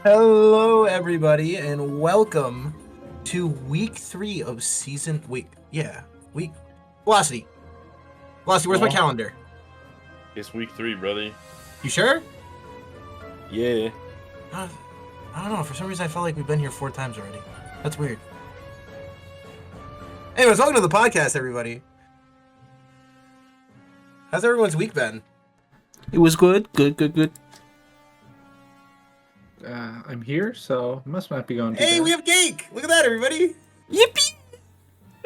Hello, everybody, and welcome to week 3 of season. Week. Velocity. Velocity, where's my Aw. calendar? It's week 3, brother. You sure? Yeah. I don't know. For some reason, I felt like we've been here 4 times already. That's weird. Anyways, welcome to the podcast, everybody. How's everyone's week been? It was good. I'm here, so must not be going too Hey, bad. we have cake! Look at that, everybody! Yippee!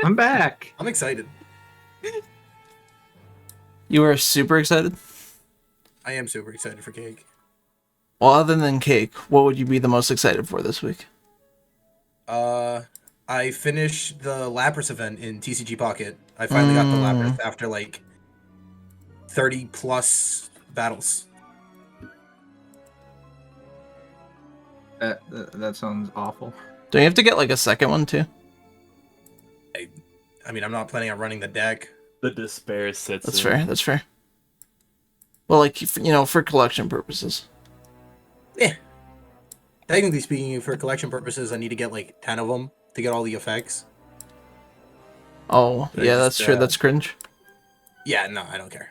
I'm back. I'm excited. You were super excited? I am super excited for cake. Well, other than cake, what would you be the most excited for this week? I finished the Lapras event in TCG Pocket. I finally got the Lapras after like 30 plus battles. That sounds awful. Don't you have to get like a second one too? I mean, I'm not planning on running the deck. The despair sets That's in. fair. Well, like, for collection purposes. Yeah. Technically speaking, for collection purposes, I need to get like 10 of them to get all the effects. Oh, But yeah, I that's just, true. That's cringe. Yeah, no, I don't care.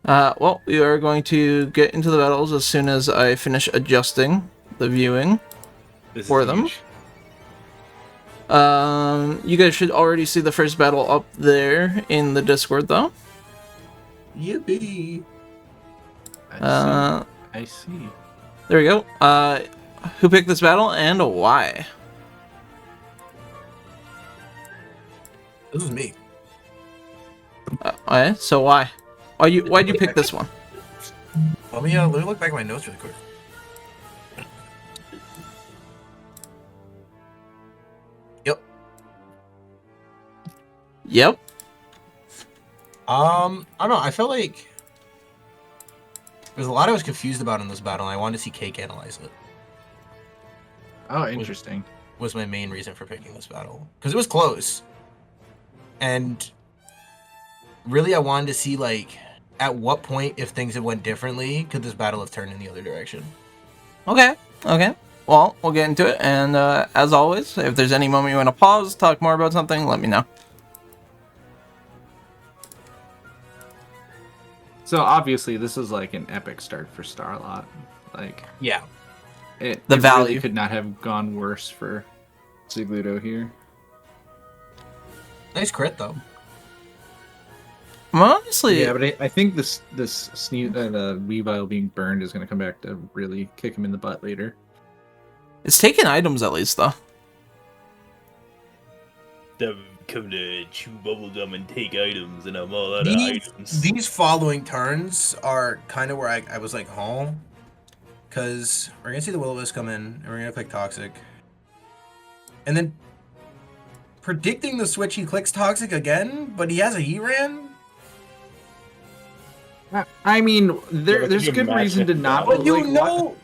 Well, we are going to get into the battles as soon as I finish adjusting the viewing This for is them. huge. You guys should already see the first battle up there in the Discord, though. Yippee! I see. There we go. Who picked this battle and why? This was me. Okay, so why? Why'd you pick this one? Let me look back at my notes really quick. Yep. I don't know. I felt like there's a lot I was confused about in this battle, and I wanted to see Cake analyze it. Oh, interesting. Was my main reason for picking this battle, because it was close, and really I wanted to see like at what point, if things had went differently, could this battle have turned in the other direction. Okay. Well, we'll get into it, and as always, if there's any moment you want to pause, talk more about something, let me know. So obviously, this is like an epic start for Starlot. Like, Yeah. it value really could not have gone worse for Zigludo here. Nice crit though. Honestly, Yeah, but I think this Weavile being burned is going to come back to really kick him in the butt later. it's taking items at least, though. Come to chew bubblegum and take items, and I'm all out of items. These following turns are kind of where I was like, home, because we're gonna see the Will-O-Wisp come in, and we're gonna click Toxic, and then predicting the switch, he clicks Toxic again, but he has a Heatran. I mean, but there's you good match reason it to not. But you like, know,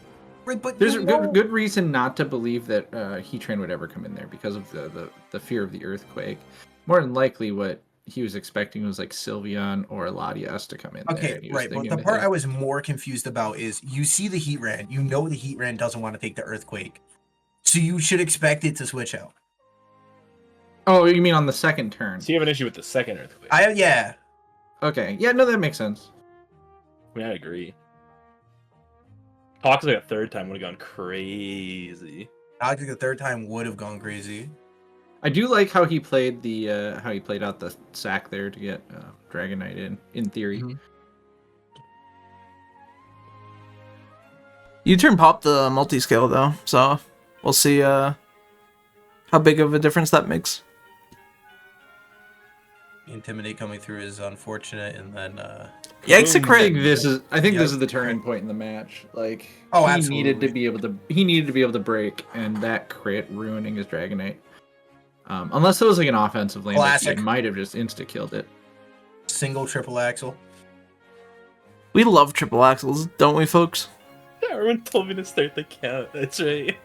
right? But There's you a know, good reason not to believe that Heatran would ever come in there because of the fear of the earthquake. More than likely, what he was expecting was like Sylveon or Latias to come in there. Okay, and he was right. But thinking the part that- I was more confused about is you see the Heatran, you know the Heatran doesn't want to take the Earthquake, so you should expect it to switch out. Oh, you mean on the second turn? So you have an issue with the second earthquake. Yeah. Okay, yeah, no, that makes sense. I mean, I agree. Toxic a third time would have gone crazy. Toxic the third time would have gone crazy. I do like how he played out the sack there to get Dragonite in theory. Mhm. U-turn popped the multi-scale, though, so we'll see how big of a difference that makes. Intimidate coming through is unfortunate, and then Yikes, a I crit! think this is Yeah. the turning point in the match. Like, Oh, he absolutely. needed to be able to break, and that crit ruining his Dragonite. Unless it was like an offensive lane, Classic. it might have just insta killed it. single triple axle. We love triple axles, don't we, folks? Everyone told me to start the count. That's right.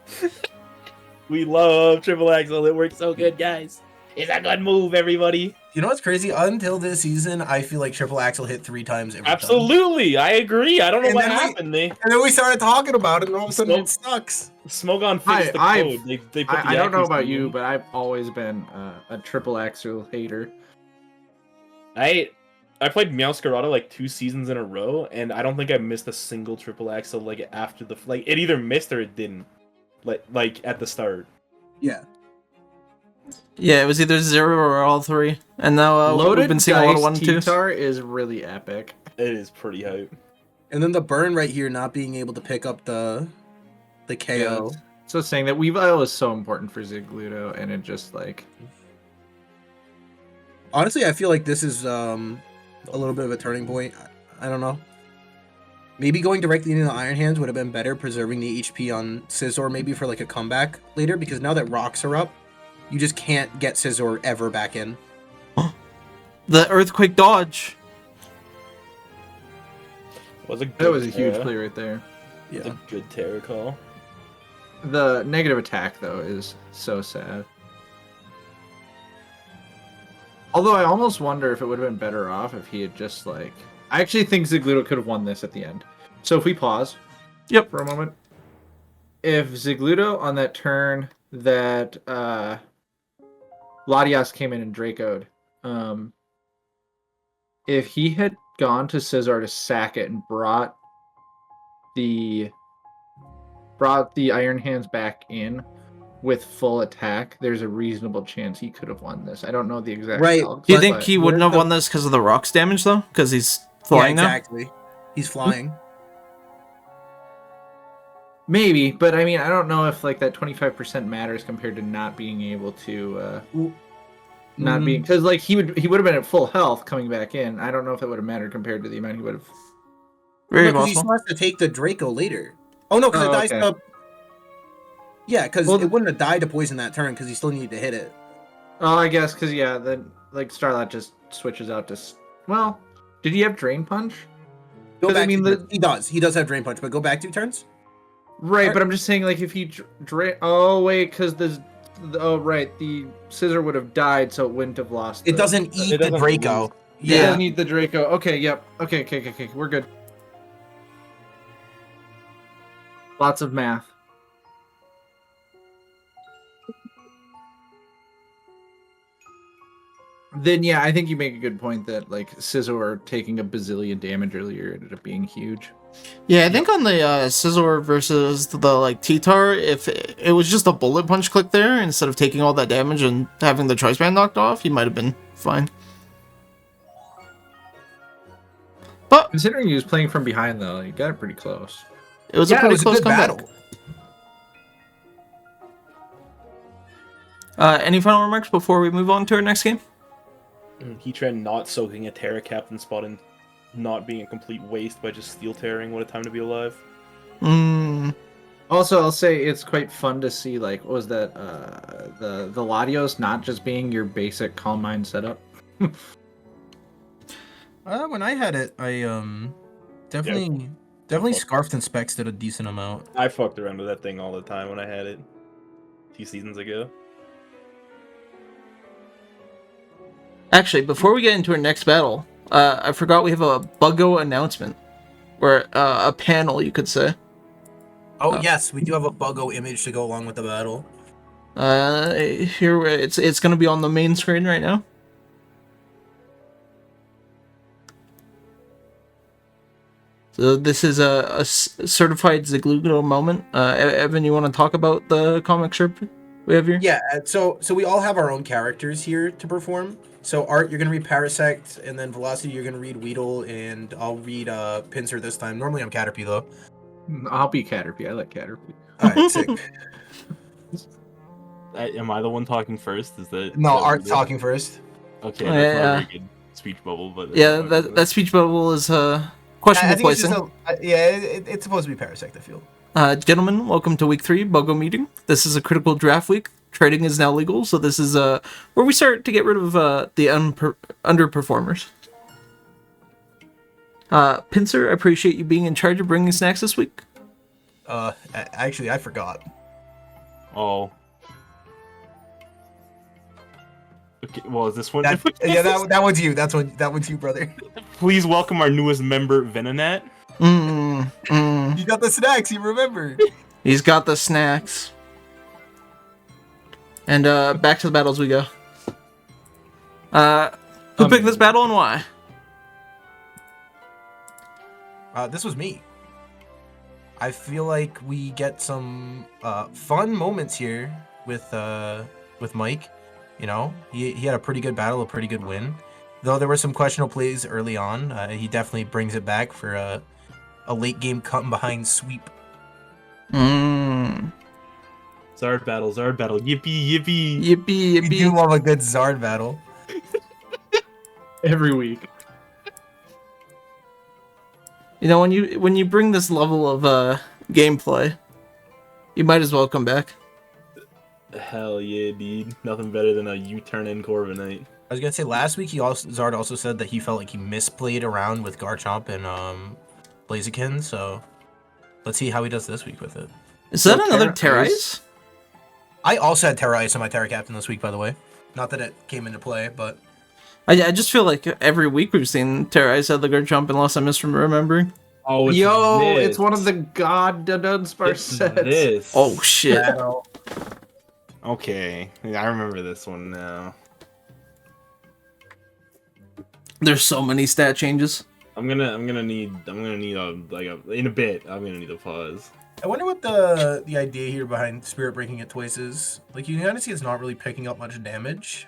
We love triple axle. It works so good, guys. It's a good move, everybody. You know what's crazy? Until this season, I feel like Triple Axel hit 3 times every time. Absolutely, I agree. I don't know And what then happened. And then we started talking about it, and all of a sudden it sucks. Smogon fixed the I've- code. They put the I don't know about accuracy you, in. but I've always been a triple axel hater. I played Meowscarada like 2 seasons in a row, and I don't think I missed a single triple axel like after the like it either missed or it didn't. Like at the start. Yeah. Yeah, it was either 0 or all 3. And now Loaded we've been seeing a lot of 1 and 2s. T-Tar is really epic. It is pretty hype. And then the burn right here, not being able to pick up the KO. So saying that Weavile is so important for Zigludo, and it just like Honestly, I feel like this is a little bit of a turning point. I don't know. Maybe going directly into the Iron Hands would have been better, preserving the HP on Scizor maybe for like a comeback later, because now that rocks are up, you just can't get Scizor ever back in. The Earthquake dodge. that was a huge play right there. Yeah. It's a good Terra call. The negative attack though is so sad. Although I almost wonder if it would have been better off if he had just like. I actually think Zigludo could have won this at the end. So if we pause, for a moment, if Zigludo on that turn that Latias came in and Draco'd, if he had gone to Scizor to sack it and brought the Iron Hands back in with full attack, there's a reasonable chance he could have won this. I don't know the exact calcs, Do you think he wouldn't have won this because of the rocks damage though? Because he's flying exactly. now? He's flying. Maybe, but I mean, I don't know if like that 25% matters compared to not being able to not being, because like he would have been at full health coming back in. I don't know if it would have mattered compared to the amount he would have. Very Because he possible. still has to take the Draco later. Oh no, because it dies to. Yeah, because it wouldn't have died to poison that turn because he still needed to hit it. Oh, I guess because then like Starlight just switches out to. Well, did he have Drain Punch? Go back. I mean, he does. He does have Drain Punch, but go back 2 turns. Right, but I'm just saying like if he oh wait, because the Scizor would have died, so it wouldn't have lost. It doesn't eat the Draco. Yeah, it doesn't eat the Draco. Okay, yep. Okay, we're good. Lots of math. Then yeah, I think you make a good point that like Scizor taking a bazillion damage earlier ended up being huge. Yeah, I think on the Scizor versus the like T-Tar, if it was just a bullet punch click there instead of taking all that damage and having the choice band knocked off, he might have been fine. But considering he was playing from behind though, you got it pretty close. It was a pretty close comeback. battle. Any final remarks before we move on to our next game? Heatran not soaking a Terra Captain spot and not being a complete waste by just steel tearing. What a time to be alive. Also, I'll say it's quite fun to see like what was that the Latios not just being your basic Calm Mind setup. When I had it, I definitely scarfed and specs did a decent amount. I fucked around with that thing all the time when I had it 2 seasons ago. Actually, before we get into our next battle, I forgot we have a Buggo announcement, or a panel, you could say. Oh yes, we do have a Buggo image to go along with the battle. Here it's going to be on the main screen right now. So this is a certified Zigludo moment. Evan, you want to talk about the comic strip we have here? Yeah, so we all have our own characters here to perform. So Art, you're gonna read Parasect, and then Velocity, you're gonna read Weedle, and I'll read Pinsir this time. Normally I'm Caterpie though. I'll be Caterpie. I like Caterpie. Alright, sick. Am I the one talking first? Is that No, Art's talking first. Okay, that's not a very good speech bubble, but yeah, that speech bubble is questionable placing. It's supposed to be Parasect, I feel. Gentlemen, welcome to week 3 Buggo meeting. This is a critical draft week. Trading is now legal, so this is where we start to get rid of the underperformers. Pinsir, I appreciate you being in charge of bringing snacks this week. Actually, I forgot. Oh. Okay, well, is this one? That one's you. That one's you, brother. Please welcome our newest member, Venonat. You got the snacks. You remember? He's got the snacks. And back to the battles we go. Who picked this battle and why? This was me. I feel like we get some fun moments here with Mike. You know, he had a pretty good battle, a pretty good win. Though there were some questionable plays early on, he definitely brings it back for a late game come behind sweep. Mm. Zard battle, yippee, yippee. Yippee, yippee. You do love a good Zard battle. Every week. You know, when you bring this level of gameplay, you might as well come back. Hell yeah, dude. Nothing better than a U-turn in Corviknight. I was gonna say last week Zard also said that he felt like he misplayed around with Garchomp and Blaziken, so let's see how he does this week with it. Is that another Terra Ice? I also had Terra Ice on my Terra Captain this week, by the way. Not that it came into play, but I just feel like every week we've seen Terra Ice at the Garchomp, unless I'm misremembering. Oh, it's one of the God Dunsparce sets. This. Oh shit! Okay, I remember this one now. There's so many stat changes. I'm gonna need in a bit. I'm gonna need a pause. I wonder what the idea here behind Spirit breaking it twice is. Like, you kind of see it's not really picking up much damage.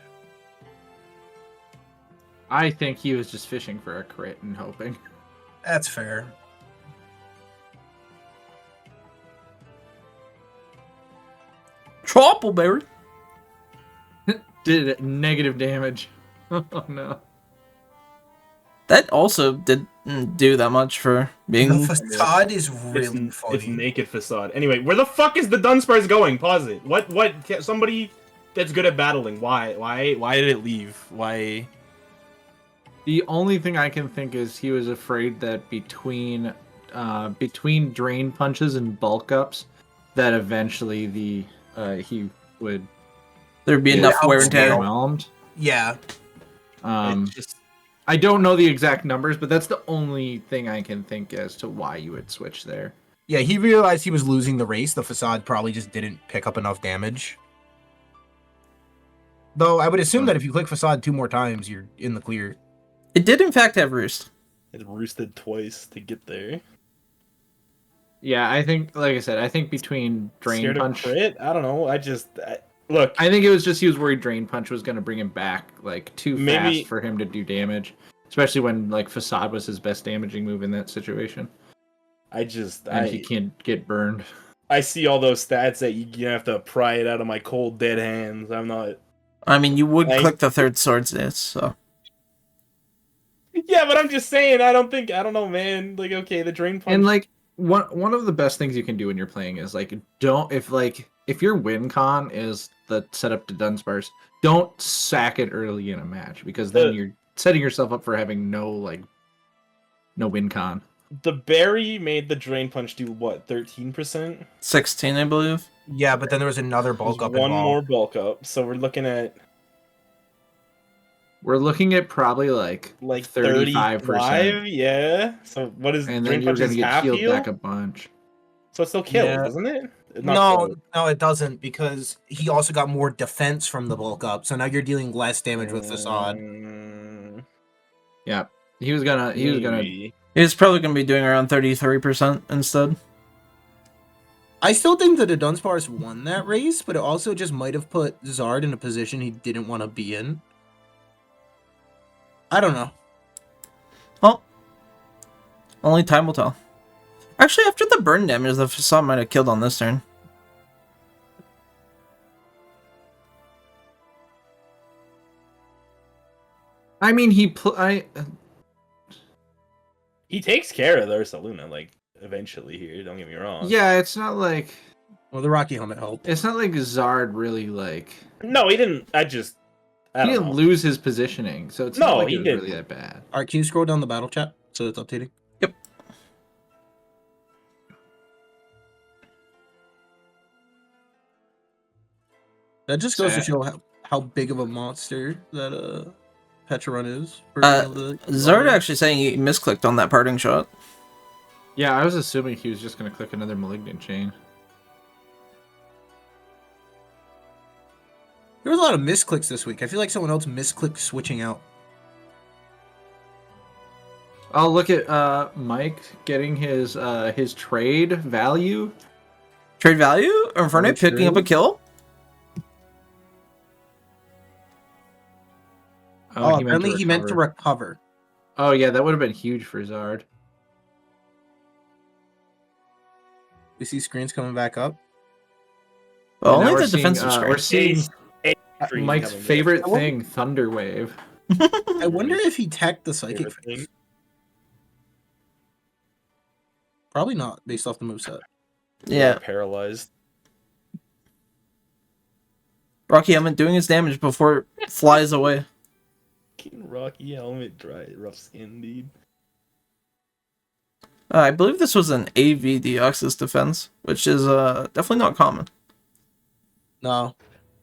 I think he was just fishing for a crit and hoping. That's fair. Troppleberry did negative damage. Oh no. That also didn't do that much for being. The facade is really funny. It's naked facade. Anyway, where the fuck is the Dunsparce going? Pause it. What? Somebody that's good at battling. Why did it leave? Why? The only thing I can think is he was afraid that between drain punches and bulk ups, that eventually he would There'd be enough wear and tear. Overwhelmed. Yeah. I don't know the exact numbers, but that's the only thing I can think as to why you would switch there. Yeah, he realized he was losing the race. The facade probably just didn't pick up enough damage. Though I would assume that if you click facade 2 more times, you're in the clear. It did in fact have roost. It roosted twice to get there. Yeah, I think, like I said, I think between drain Scared punch. Of crit? I don't know. Look. I think it was just he was worried drain punch was going to bring him back like too fast for him to do damage, especially when like facade was his best damaging move in that situation. He can't get burned. I see all those stats that you have to pry it out of my cold dead hands. I'm not. I mean, you would click the third sword's dance, so. Yeah, but I'm just saying. I don't know, man. Like, okay, the drain punch. And like one of the best things you can do when you're playing is like if your win con is the setup to Dunsparce, don't sack it early in a match because then you're setting yourself up for having no win con. The berry made the drain punch do what, 13%? 16, I believe. Yeah, but then there was another bulk up. One more bulk up, so we're looking at probably like 35%. Yeah. So what is and drain then you're punch? gonna get half healed heal? back a bunch. So it still kills, Yeah. doesn't it? No, it doesn't, because he also got more defense from the bulk up, so now you're dealing less damage with facade. Yeah, he was gonna. He's probably gonna be doing around 33% instead. I still think that the Dunsparce won that race, but it also just might have put Zard in a position he didn't want to be in. I don't know. Well, only time will tell. Actually, after the burn damage, the facade might have killed on this turn. I mean, he takes care of the Ursaluna, like, eventually here, don't get me wrong. Yeah, it's not like... Well, the Rocky Helmet helped. It's not like Zard really, like... No, he didn't. I he didn't lose his positioning, so it's not like it was really that bad. Alright, can you scroll down the battle chat so it's updating? Yep. That just goes to show how big of a monster that Petrarun is. For being able to- Zard actually saying he misclicked on that parting shot. Yeah, I was assuming he was just going to click another Malignant Chain. There was a lot of misclicks this week. I feel like someone else misclicked switching out. I'll look at Mike getting his trade value. Trade value? Inferno picking up a kill? Oh, apparently he meant to recover. Oh yeah, that would have been huge for Zard. We see screens coming back up. Well, And now only we're the defensive seeing, screen. We're seeing Screen Mike's coming, favorite yeah. thing, Thunder Wave. I wonder if he teched the psychic Favorite phase. thing. Probably not, based off the moveset. Yeah. Paralyzed. Rocky Helmet doing his damage before it flies away. King Rocky Helmet, dry, rough skin, dude. I believe this was an AV Deoxys defense, which is definitely not common. No,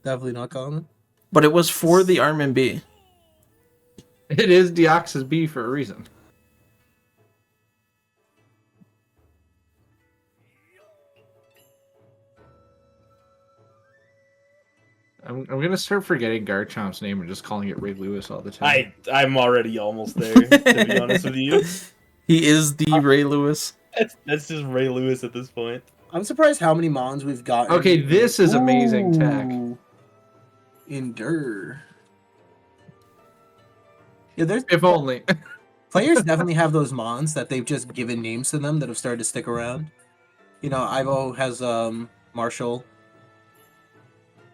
definitely not common. But it was for the Armin B. It is Deoxys B for a reason. I'm gonna start forgetting Garchomp's name and just calling it Ray Lewis all the time. I'm already almost there, to be honest with you. He is the Ray Lewis. That's just Ray Lewis at this point. I'm surprised how many Mons we've got. Okay, this is amazing tech. Endure. Yeah, there's If only. players definitely have those Mons that they've just given names to them that have started to stick around. You know, Ivo has Marshall.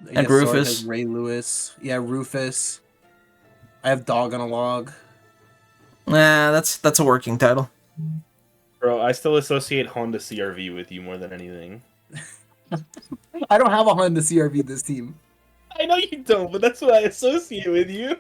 I And guess Sword Rufus. has Ray Lewis. Yeah, Rufus. I have Dog on a Log. Nah, that's a working title. Bro, I still associate Honda CRV with you more than anything. I don't have a Honda CRV this team. I know you don't, but that's what I associate with you.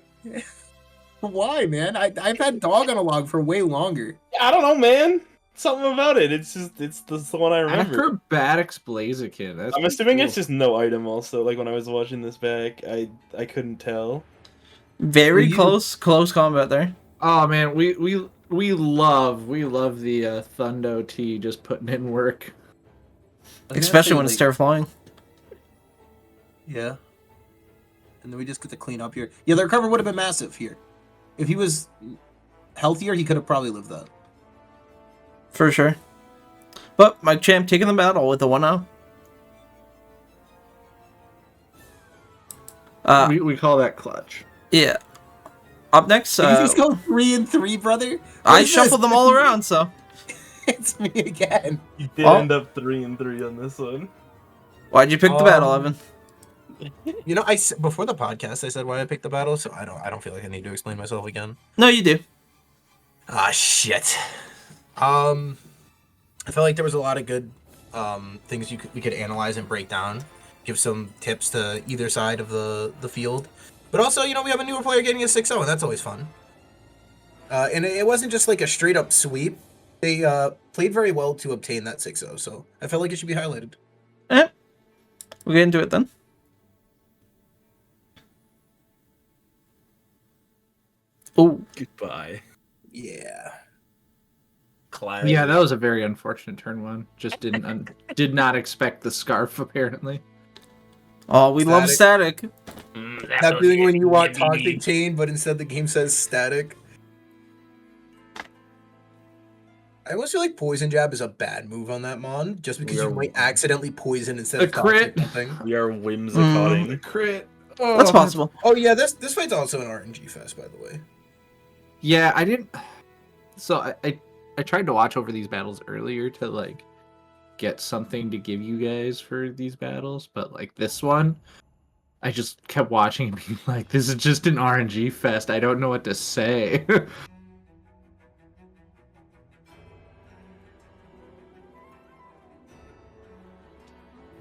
Why, man? I've had Dog on a Log for way longer. I don't know, man. Something about it. It's the one I remember. Acrobatics Blaziken. That's I'm assuming it's just no item also. Like when I was watching this back, I couldn't tell. Very close combat there. Oh man, we love the Thundo T just putting in work. Especially when it's terrifying. Yeah. And then we just get to clean up here. Yeah, the recover would have been massive here. If he was healthier, he could have probably lived that. For sure. But Mike Champ taking the battle with a 1-0. We call that clutch. Yeah. Up next, Did you just go 3-3, brother? I shuffled them all around, so. It's me again. You did end up 3-3 on this one. Why'd you pick the battle, Evan? You know, before the podcast, I said why I picked the battle, so I don't feel like I need to explain myself again. No, you do. Ah, shit. I felt like there was a lot of good things we could analyze and break down, give some tips to either side of the field. But also, you know, we have a newer player getting a 6-0, and that's always fun. And it wasn't just like a straight up sweep. They played very well to obtain that 6-0, so I felt like it should be highlighted. We'll get into it then. Oh, Goodbye. Yeah. Classic. Yeah, that was a very unfortunate turn one. Just did not expect the scarf apparently. oh, we love static. That feeling when you want Toxic Chain, but instead the game says static. I almost feel like Poison Jab is a bad move on that Mon, just because you might accidentally poison instead A of crit. something. We are whimsicotting. Crit. That's possible. Oh yeah, this fight's also an RNG fest, by the way. Yeah, I didn't. So I tried to watch over these battles earlier to like get something to give you guys for these battles, but like this one, I just kept watching and being like, "This is just an RNG fest. I don't know what to say."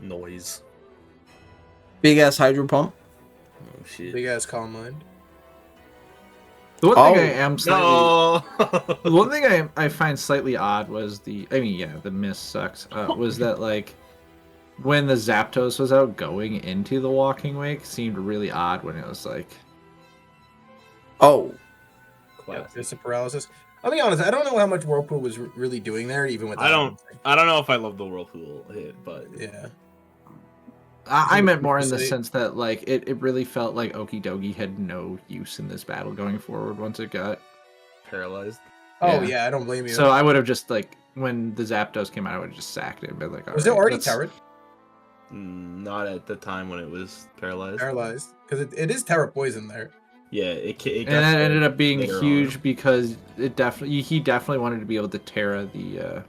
Noise. Big ass hydro pump. Oh shit. Big ass calm mind. The one thing I am slightly, No. the one thing I find slightly odd was the miss sucks. Was that like when the Zapdos was out going into the Walking Wake seemed really odd when it was like... Oh. Yeah, there's a paralysis. I'll be honest, I don't know how much Whirlpool was really doing there, even with that. I don't know if I love the Whirlpool hit, but yeah. I meant more in the sense that like it really felt like Okidogi had no use in this battle going forward once it got paralyzed. Oh yeah, I don't blame you. So I would have just like when the Zapdos came out, I would have just sacked it and been like, was it already Terra? Not at the time when it was paralyzed. Paralyzed, because it is Terra Poison there. Yeah, it and that ended up being huge because he definitely wanted to be able to Terra the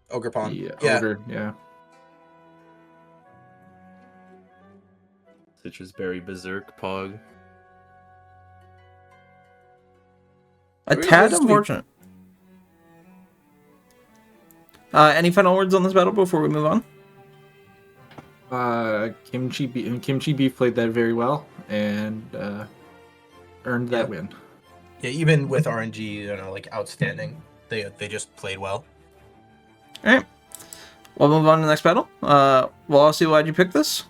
Ogerpon. Ogre, yeah. Citrus Berry Berserk Pog. A tad unfortunate. Any final words on this battle before we move on? Kimchi Beef played that very well and earned that win. Yeah, even with RNG, like outstanding, they just played well. All right, we'll move on to the next battle. Velocity, why'd you pick this?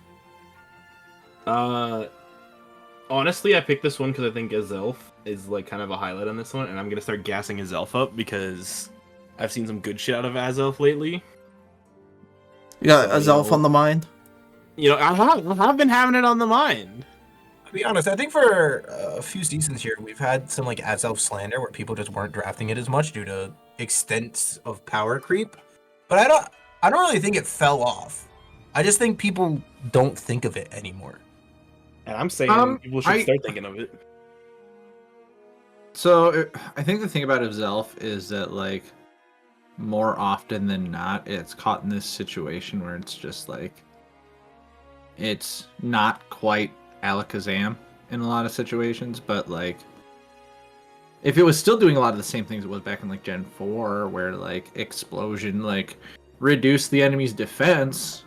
Honestly, I picked this one because I think Azelf is like kind of a highlight on this one, and I'm gonna start gassing Azelf up because I've seen some good shit out of Azelf lately. You got Azelf on the mind? You know, I have been having it on the mind. To be honest, I think for a few seasons here, we've had some like Azelf slander where people just weren't drafting it as much due to extents of power creep. But I don't really think it fell off. I just think people don't think of it anymore. And I'm saying people should start thinking of it. So I think the thing about Azelf is that like more often than not, it's caught in this situation where it's just like it's not quite Alakazam in a lot of situations, but like if it was still doing a lot of the same things it was back in like Gen 4, where like explosion like reduced the enemy's defense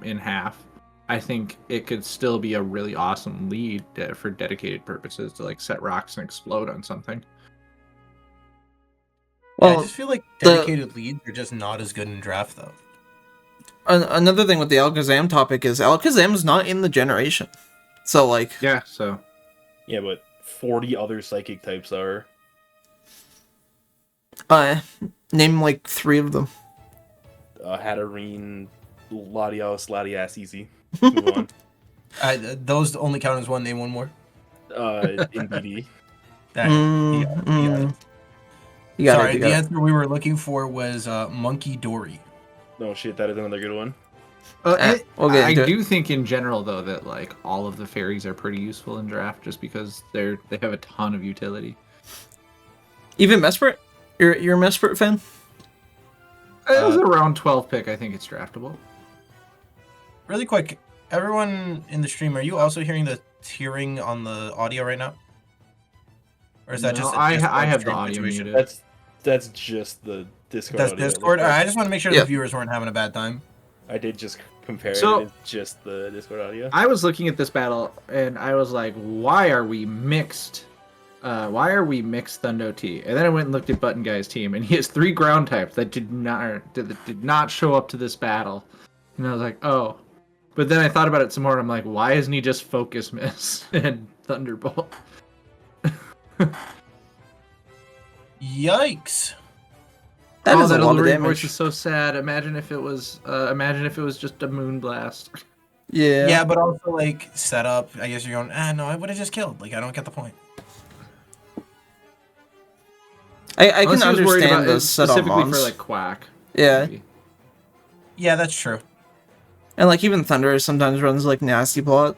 in half, I think it could still be a really awesome lead for dedicated purposes to like set rocks and explode on something. Well, yeah, I just feel like dedicated leads are just not as good in draft though. Another thing with the Alakazam topic is Alakazam's not in the generation. So like yeah, but 40 other psychic types are. Name like 3 of them. Hatterene, Latias, easy. Move on. Those only count as one. Name one more. NBD. Sorry, the answer we were looking for was Monkey Dory. No shit, that is another good one. I do think in general though that like all of the fairies are pretty useful in draft just because they have a ton of utility. Even Mesprit? You're a Mesprit fan? It was a round 12 pick. I think it's draftable. Really quick, everyone in the stream, are you also hearing the tearing on the audio right now? Or is that just I have the audio muted. That's just the Discord. That's Discord? Alright, I just want to make sure the viewers weren't having a bad time. I did just compare it. It's just the Discord audio. I was looking at this battle and I was like, why are we mixed? Why are we mixed Thundo T? And then I went and looked at Button Guy's team, and he has 3 ground types that did not show up to this battle. And I was like, oh. But then I thought about it some more, and I'm like, why isn't he just Focus Miss and Thunderbolt? Yikes! That is a lot of alluring damage. Voice is so sad. Imagine if it was just a Moonblast. Yeah. Yeah, but also like setup. I guess you're going. No, I would have just killed. Like I don't get the point. I can understand the setup specifically mons. for like Quack. Yeah. Maybe. Yeah, that's true. And like even Thunder sometimes runs like nasty plot.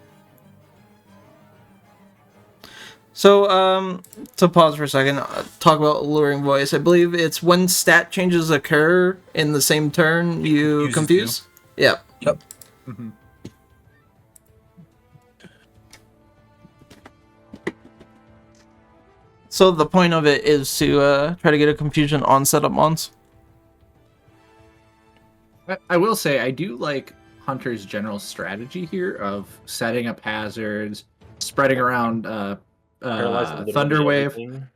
So to pause for a second, talk about Alluring Voice. I believe it's when stat changes occur in the same turn you confuse. Yeah. Yep. Mm-hmm. So the point of it is to try to get a confusion on setup mons. I will say I do like Hunter's general strategy here of setting up hazards, spreading around Thunderwave,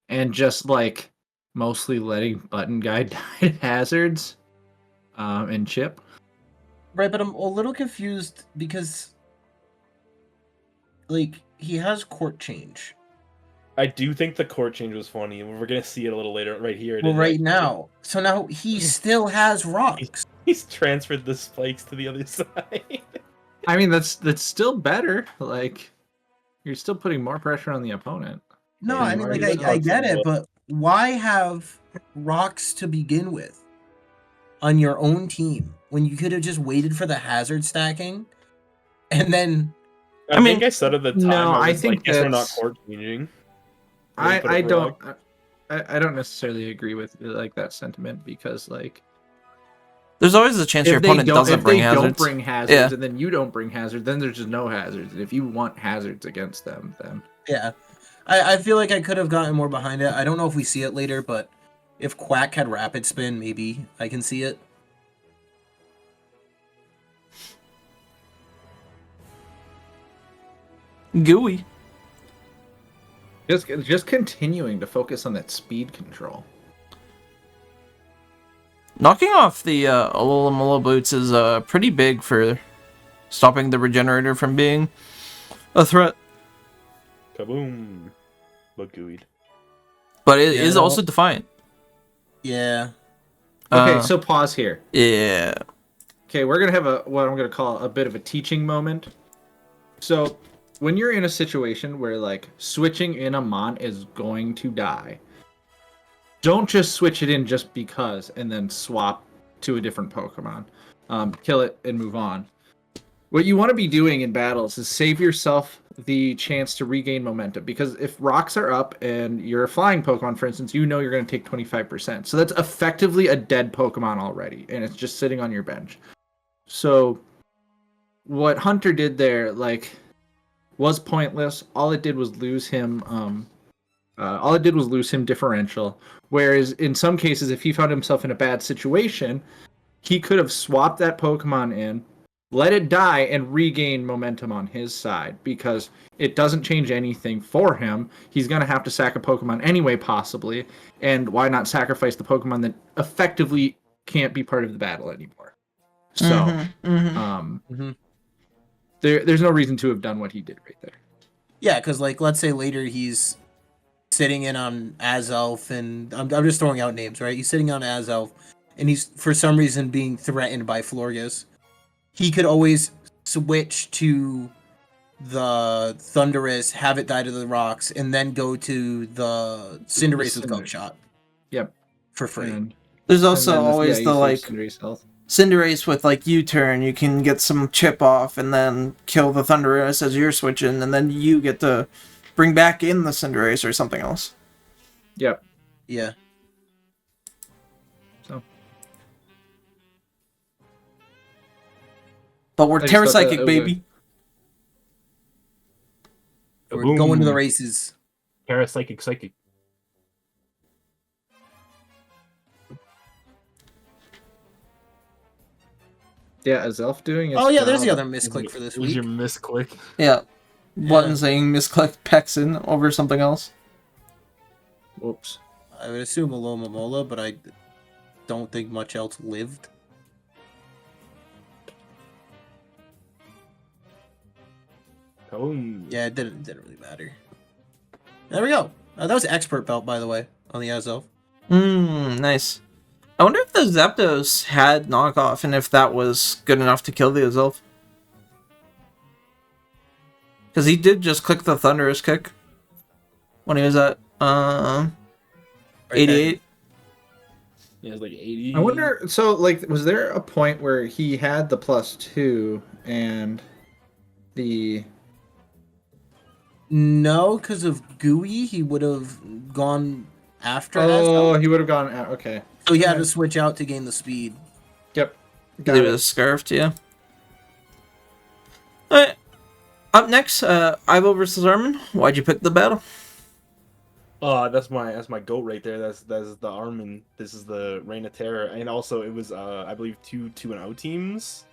and just like mostly letting Button Guy die at hazards and chip. Right, but I'm a little confused because, like, he has court change. I do think the court change was funny. We're gonna see it a little later. Right here, it Well, is right actually. now. So now he still has rocks. He's transferred the spikes to the other side. I mean, that's still better. Like, you're still putting more pressure on the opponent. No, Yeah, I mean, Mario like, does I have get it, some, but why have rocks to begin with on your own team when you could have just waited for the hazard stacking and then... I think I said at the time, no, I I was think like, guess we're not that's- court changing. Then put I up don't rock. I don't necessarily agree with like that sentiment because like There's always a chance your opponent doesn't bring hazards. Don't bring hazards and then you don't bring hazards, then there's just no hazards. And if you want hazards against them, then Yeah. I feel like I could have gotten more behind it. I don't know if we see it later, but if Quack had rapid spin, maybe I can see it. Gooey. just continuing to focus on that speed control. Knocking off the Alola boots is pretty big for stopping the regenerator from being a threat. Kaboom. But gooeyed. But it Yeah, is no. also defiant. Yeah. Okay, so pause here. Yeah. Okay, we're gonna have what I'm gonna call a bit of a teaching moment. So, when you're in a situation where like switching in a Mon is going to die, don't just switch it in just because and then swap to a different Pokemon. Kill it and move on. What you want to be doing in battles is save yourself the chance to regain momentum, because if rocks are up and you're a flying Pokemon, for instance, you know you're going to take 25%. So that's effectively a dead Pokemon already, and it's just sitting on your bench. So what Hunter did there, like, was pointless. All it did was lose him. All it did was lose him differential. Whereas in some cases, if he found himself in a bad situation, he could have swapped that Pokemon in, let it die, and regain momentum on his side, because it doesn't change anything for him. He's going to have to sack a Pokemon anyway, possibly, and why not sacrifice the Pokemon that effectively can't be part of the battle anymore? So, there's no reason to have done what he did right there. Yeah, because, like, let's say later he's sitting in on Azelf, and I'm just throwing out names, right? He's sitting on Azelf, and he's, for some reason, being threatened by Florges. He could always switch to the Thundurus, have it die to the rocks, and then go to the Cinderace with Ghost Shot. Yep. For free. And There's also then always the, like, Cinderace health. Cinderace with, like, U-turn. You can get some chip off and then kill the Thundurus as you're switching, and then you get to bring back in the Cinderace or something else. Yep. Yeah. So. But we're I just Terra thought Psychic, that was baby. We're Kaboom. going to the races. Parapsychic psychic. Yeah, is Elf doing its Oh, yeah, there's the job? other misclick for this It was week. your misclick. Yeah. Button saying misclick Pexin over something else. Whoops. I would assume Alola Mola, but I don't think much else lived. Kaboom. Yeah, it didn't really matter. There we go. That was Expert Belt, by the way, on the Azelf. Nice. I wonder if the Zapdos had knockoff and if that was good enough to kill the Azelf. Because he did just click the Thunderous kick when he was at 88. Yeah, it was like 80. I wonder, so, like, was there a point where he had the +2 and the... No, because of Gooey, he would have gone after Oh, Azelf. he would have gone out, okay. So he had to switch out to gain the speed. Yep. He was scarfed, yeah. Alright. Up next, Ivo versus Armin. Why'd you pick the battle? That's my goat right there. That's the Armin. This is the Reign of Terror, and also it was I believe 2-0 teams.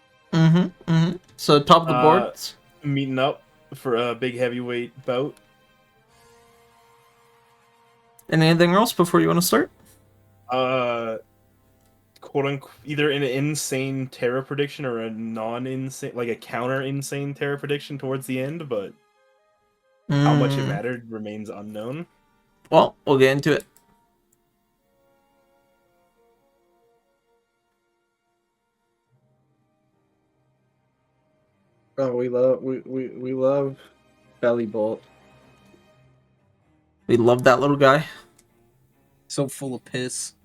So top of the board. Meeting up for a big heavyweight bout. Anything else before you want to start? quote unquote either an insane terror prediction or a non-insane, like a counter insane terror prediction towards the end, but how much it mattered remains unknown. Well, we'll get into it. Oh, we love Belly Bolt. We love that little guy. So full of piss.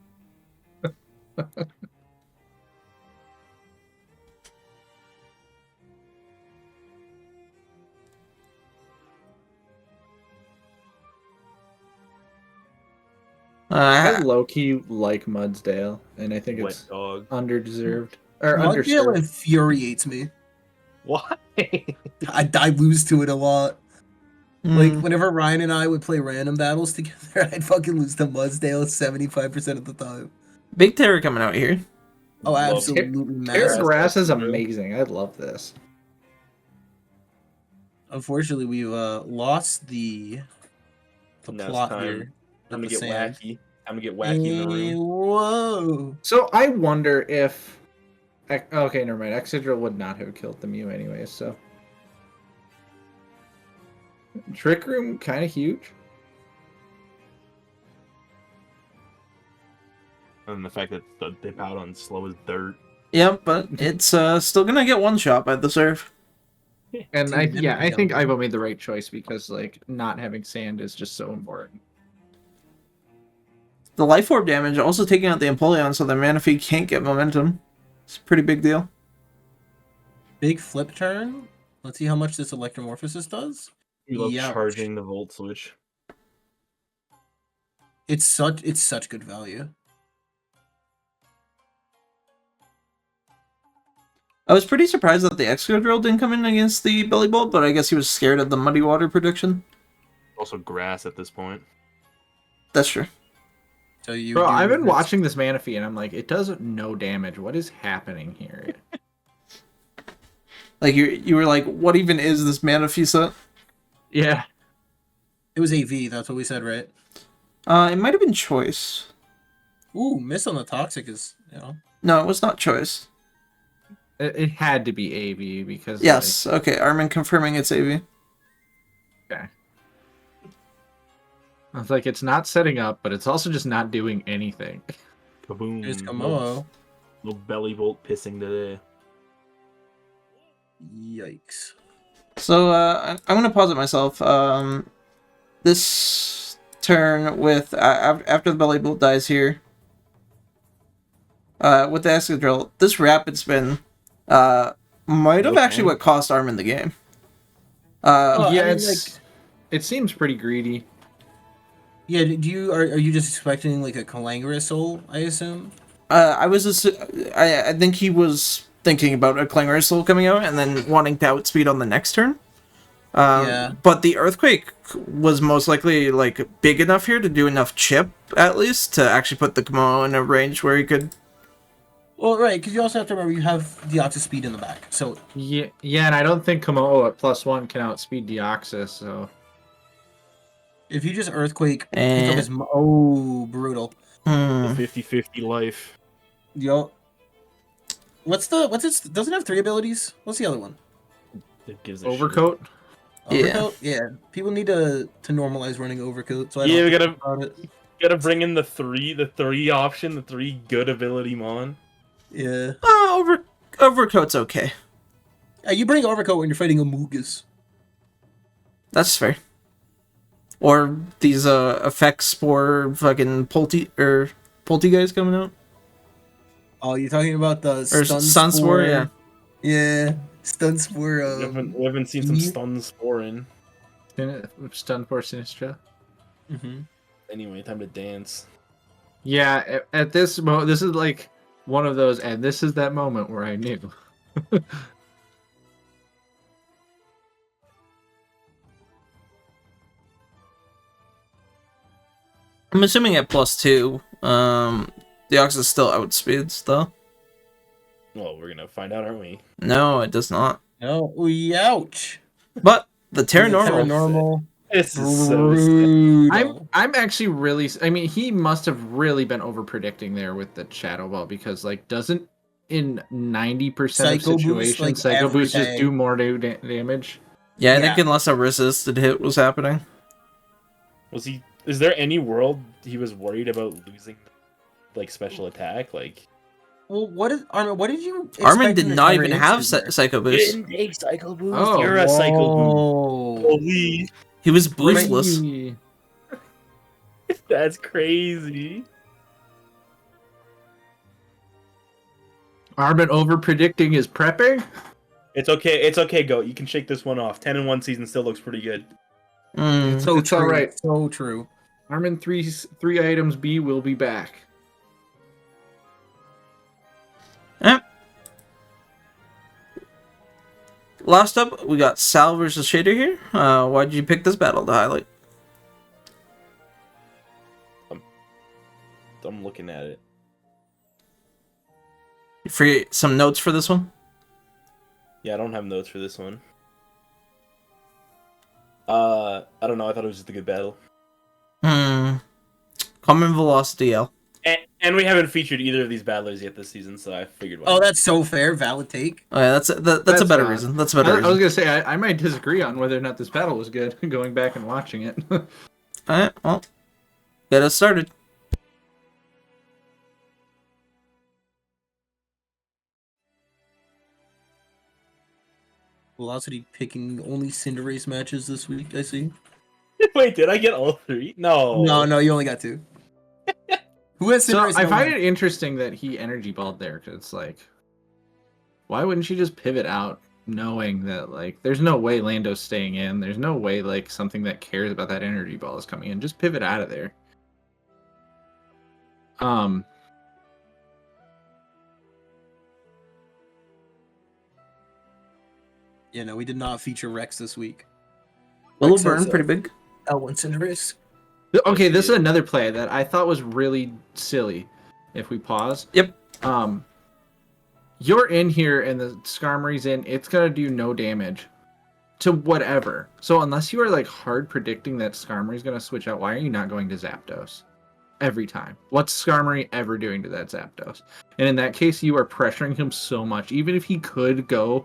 I low-key like Mudsdale, and I think Wet it's dog. underdeserved. Or Mudsdale underserved. infuriates me. Why? I lose to it a lot. Like, whenever Ryan and I would play random battles together, I'd fucking lose to Mudsdale 75% of the time. Big Terror coming out here. Oh, Love absolutely Terra massive. Grass is amazing. I love this. Unfortunately, we've lost the Now it's plot time. here. Time to with get the sand. wacky. Time to get wacky in the room. Whoa. So I wonder if... Okay, never mind. Excadrill would not have killed the Mew anyways, so... Trick Room, kind of huge. And the fact that the dip out on slow as dirt. Yep, but it's still gonna get one shot by the serve. And Dude, I think Ivo made the right choice because, like, not having sand is just so important. The Life Orb damage also taking out the Empoleon, so the Manaphy can't get momentum. It's a pretty big deal. Big flip turn. Let's see how much this Electromorphosis does. We love Youch. charging the Volt Switch. It's such good value. I was pretty surprised that the Excadrill didn't come in against the Belly Bolt, but I guess he was scared of the Muddy Water prediction. Also grass at this point. That's true. So you. Bro, do I've been this- watching this Manaphy and I'm like, it does no damage. What is happening here? Like you were like, what even is this Manaphy set? Yeah. It was AV. That's what we said, right? It might have been Choice. Ooh, miss on the toxic is No, it was not Choice. It had to be AV because... Yes. Okay, Armin confirming it's AV. Like, okay. I was like, it's not setting up, but it's also just not doing anything. Kaboom. Here's Komodo. No belly bolt pissing today. Yikes. So I'm gonna pause it myself. This turn with after the Belly Bolt dies here. With the Excadrill, this rapid spin might have actually what cost Armin the game. Well, Yeah, I mean, it's... It seems pretty greedy. Yeah, are you just expecting like a Kalangara soul, I assume? I think he was thinking about a Clangor Soul coming out and then wanting to outspeed on the next turn. Yeah. But the Earthquake was most likely like big enough here to do enough chip at least to actually put the Komodo in a range where he could. Well, right, because you also have to remember you have Deoxys speed in the back, so Yeah, and I don't think Komodo at +1 can outspeed Deoxys, so... if you just Earthquake, pick And- up his brutal. The 50-50 life. Yo, what's its? Doesn't it have 3 abilities? What's the other one? It gives a Overcoat? Yeah. Overcoat. Yeah, people need to normalize running Overcoat. So I Yeah, don't we think gotta- about it. Gotta bring in the three option, the 3 good ability mon. Yeah. Overcoat's okay. You bring Overcoat when you're fighting Amogus. That's fair. Or these effect spore fucking Polty guys coming out. Oh, you're talking about the Or Sun Spore, yeah. Yeah, Stun Spore. We haven't seen some you- stun sporing. Stun for Sinistra. Mm-hmm. Anyway, time to dance. Yeah, at this moment, this is like one of those, and this is that moment where I knew. I'm assuming at +2, the Oxus still outspeeds though. Well, we're gonna find out, aren't we? No, it does not. No, ouch. But the Terra Yeah, Normal. Terra Normal. This is so sad. I'm actually really. I mean, he must have really been over predicting there with the Shadow Ball because like doesn't in 90% of Psycho Boost, situations like, Psycho Boost just everything. do more damage. Yeah, I think unless a resisted hit was happening. Was he? Is there any world he was worried about losing, like special attack? Like, Well, Armin? What did you? Armin expect did in the not Henry even have instant there? Psycho you Boost. didn't take Psycho Boost. Oh, You're a Psycho Boost. Whoa. Holy, He was boostless. Crazy. that's crazy. Armin over predicting his prepping. It's okay. It's okay. Go. You can shake this one off. 10-1 season still looks pretty good. So It's true. all right. So true. Armin three items B will be back. Yep. Last up, we got Sal versus Shader here. Why did you pick this battle to highlight? I'm looking at it. For some notes for this one? Yeah, I don't have notes for this one. I don't know. I thought it was just a good battle. Common Velocity L. And we haven't featured either of these battlers yet this season, so I figured. Oh, that's so fair. Valid take. Oh, yeah, that's a better reason. That's a better I reason. was gonna say I might disagree on whether or not this battle was good. Going back and watching it. Alright, well, get us started. Velocity picking only Cinderace matches this week. I see. Wait, did I get all three? No. No, you only got 2. Who has So Cinderace? I find it interesting that he energy balled there because it's like, why wouldn't you just pivot out knowing that like there's no way Lando's staying in, there's no way like something that cares about that energy ball is coming in. Just pivot out of there. Yeah, no, we did not feature Rex this week. Willow Rex Burn, has, pretty big. L1 Cinderace. Okay, this is another play that I thought was really silly. If we pause. Yep. You're in here and the Skarmory's in, it's gonna do no damage to whatever. So unless you are like hard predicting that Skarmory's gonna switch out, why are you not going to Zapdos? Every time. What's Skarmory ever doing to that Zapdos? And in that case, you are pressuring him so much. Even if he could go,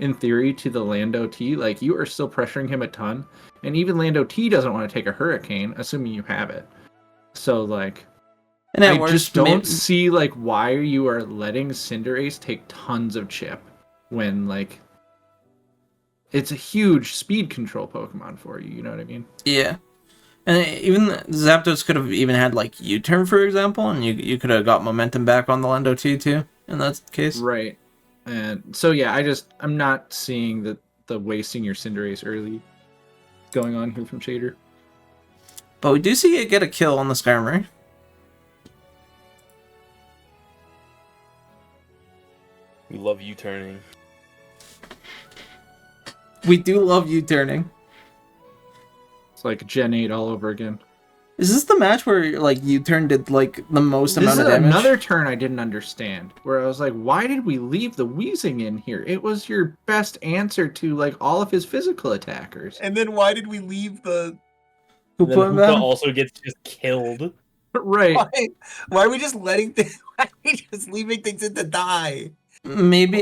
in theory, to the Lando T, like you are still pressuring him a ton. And even Lando T doesn't want to take a Hurricane, assuming you have it. So like, And at I worst, just don't see like why you are letting Cinderace take tons of chip when like it's a huge speed control Pokemon for you. You know what I mean? Yeah. And even Zapdos could have even had like U-turn, for example, and you could have got momentum back on the Lando T too in that case. Right. And so yeah, I'm not seeing the wasting your Cinderace early going on here from Shader. But we do see it get a kill on the Skarmory. We love you turning. We do love U-turning. It's like Gen 8 all over again. Is this the match where like U-turn did like the most This amount is of damage? another turn I didn't understand, where I was like, why did we leave the Weezing in here? It was your best answer to like all of his physical attackers. And then why did we leave the? And then Hoopa Hoopa Bound? also gets just killed. Right. Why are we just letting things? Why are we just leaving things in to die? Maybe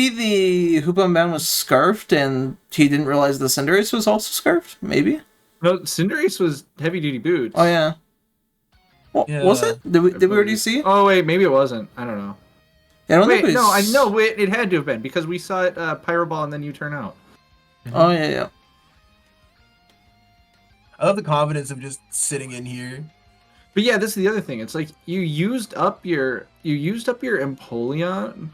the Hoopa Bound was scarfed and he didn't realize the Cinderace was also scarfed? Maybe? No, Cinderace was heavy duty boots. Oh yeah. Well, Yeah. Was it? Did we already see it? Oh wait, maybe it wasn't. I don't know. Yeah, I don't Wait, think we no, wait, it had to have been because we saw it Pyro Ball and then you turn out. Oh yeah. I love the confidence of just sitting in here. But yeah, this is the other thing. It's like you used up your Empoleon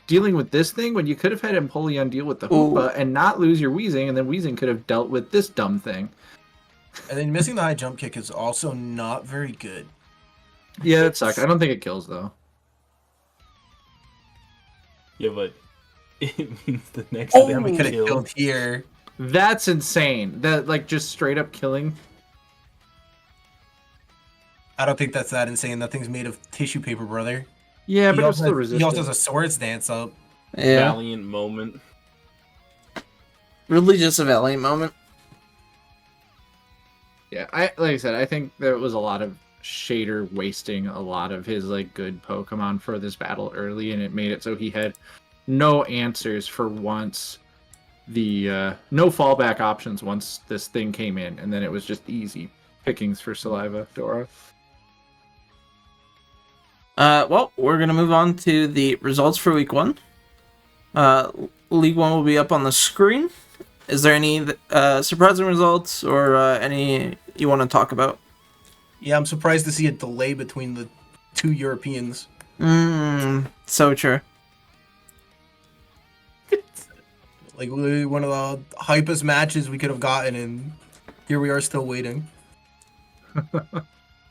dealing with this thing when you could have had Empoleon deal with the Hoopa and not lose your Weezing, and then Weezing could have dealt with this dumb thing. And then missing the high jump kick is also not very good. Yeah, that sucked. I don't think it kills though. Yeah, but it means the next Oh, time we could have kill. killed here. That's insane. That like just straight up killing. I don't think that's that insane. That thing's made of tissue paper, brother. Yeah, He but it's also still has- resistant. He also has a swords dance up. Yeah. Valiant moment. Really just a valiant moment. Yeah, like I said, I think there was a lot of Shader wasting a lot of his like good Pokemon for this battle early, and it made it so he had no answers for once. The no fallback options once this thing came in, and then it was just easy pickings for Saliva Dora. Well, we're gonna move on to the results for Week 1. League 1 will be up on the screen. Is there any surprising results or any you want to talk about? Yeah, I'm surprised to see a delay between the two Europeans. So true. Like, literally one of the hypest matches we could have gotten, and here we are still waiting.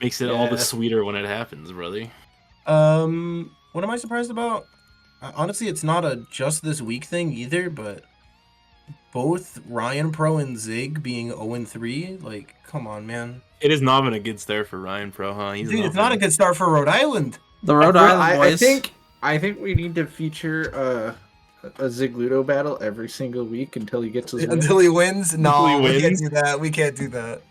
Makes it all the sweeter when it happens, brother. What am I surprised about? Honestly, it's not a just this week thing either, but both Ryan Pro and Zig being 0-3, like, come on, man. It has not been a good start for Ryan Pro, huh? Dude, it's not a good start for Rhode Island. The Rhode Island boys. I think we need to feature a Zigludo battle every single week until he gets his win. Until he wins? No, Until he we can't wins? do that. We can't do that.